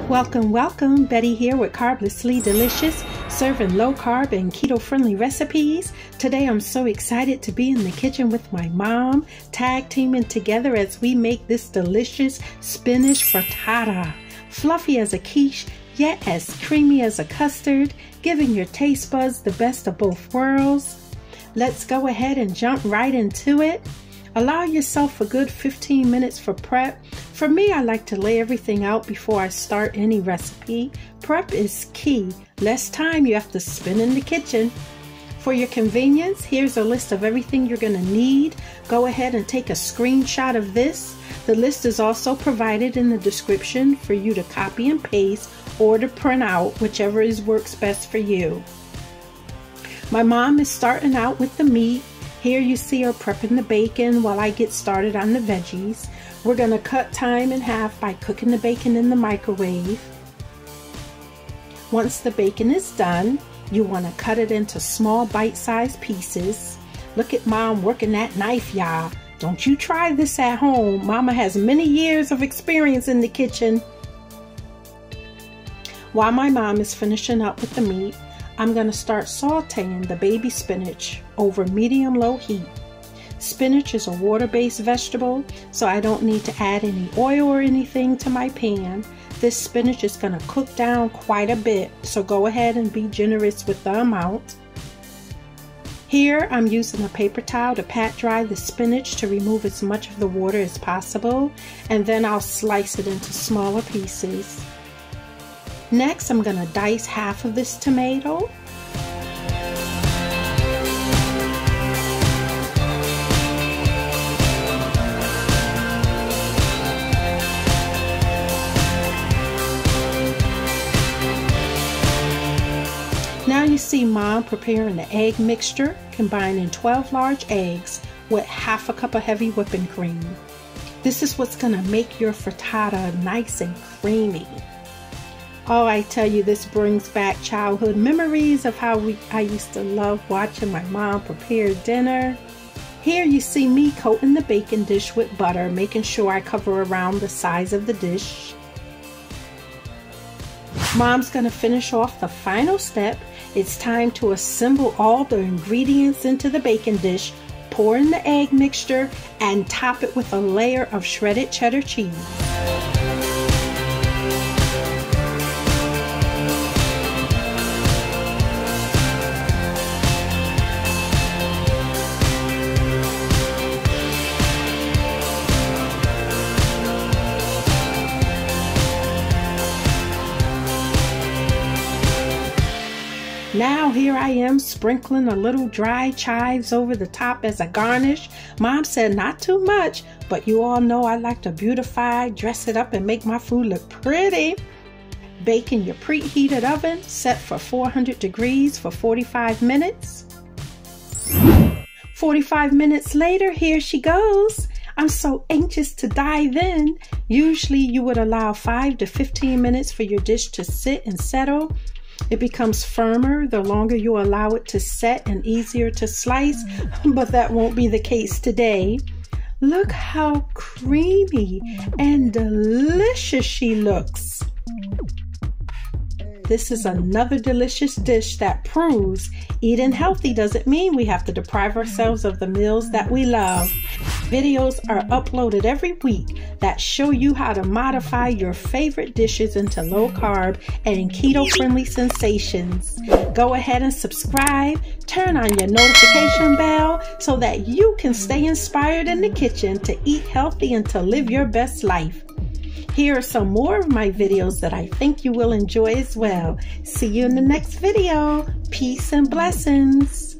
Welcome, welcome. Betty here with Carblessly Delicious, serving low-carb and keto-friendly recipes. Today I'm so excited to be in the kitchen with my mom, tag teaming together as we make this delicious spinach frittata. Fluffy as a quiche, yet as creamy as a custard, giving your taste buds the best of both worlds. Let's go ahead and jump right into it. Allow yourself a good 15 minutes for prep. For me, I like to lay everything out before I start any recipe. Prep is key. Less time you have to spend in the kitchen. For your convenience, here's a list of everything you're going to need. Go ahead and take a screenshot of this. The list is also provided in the description for you to copy and paste or to print out, whichever works best for you. My mom is starting out with the meat. Here you see her prepping the bacon while I get started on the veggies. We're going to cut time in half by cooking the bacon in the microwave. Once the bacon is done, you want to cut it into small bite-sized pieces. Look at Mom working that knife, y'all. Don't you try this at home. Mama has many years of experience in the kitchen. While my mom is finishing up with the meat, I'm going to start sauteing the baby spinach over medium-low heat. Spinach is a water-based vegetable, so I don't need to add any oil or anything to my pan. This spinach is going to cook down quite a bit, so go ahead and be generous with the amount. Here I'm using a paper towel to pat dry the spinach to remove as much of the water as possible, and then I'll slice it into smaller pieces. Next, I'm going to dice half of this tomato. Now you see Mom preparing the egg mixture, combining 12 large eggs with half a cup of heavy whipping cream. This is what's going to make your frittata nice and creamy. Oh, I tell you, this brings back childhood memories of how I used to love watching my mom prepare dinner. Here you see me coating the bacon dish with butter, making sure I cover around the sides of the dish. Mom's going to finish off the final step. It's time to assemble all the ingredients into the bacon dish, pour in the egg mixture, and top it with a layer of shredded cheddar cheese. Now here I am sprinkling a little dry chives over the top as a garnish. Mom said not too much, but you all know I like to beautify, dress it up, and make my food look pretty. Bake in your preheated oven, set for 400 degrees for 45 minutes. 45 minutes later, here she goes. I'm so anxious to dive in. Usually you would allow 5 to 15 minutes for your dish to sit and settle. It becomes firmer the longer you allow it to set and easier to slice, but that won't be the case today. Look how creamy and delicious she looks. This is another delicious dish that proves eating healthy doesn't mean we have to deprive ourselves of the meals that we love. Videos are uploaded every week that show you how to modify your favorite dishes into low-carb and keto-friendly sensations. Go ahead and subscribe, turn on your notification bell so that you can stay inspired in the kitchen to eat healthy and to live your best life. Here are some more of my videos that I think you will enjoy as well. See you in the next video. Peace and blessings.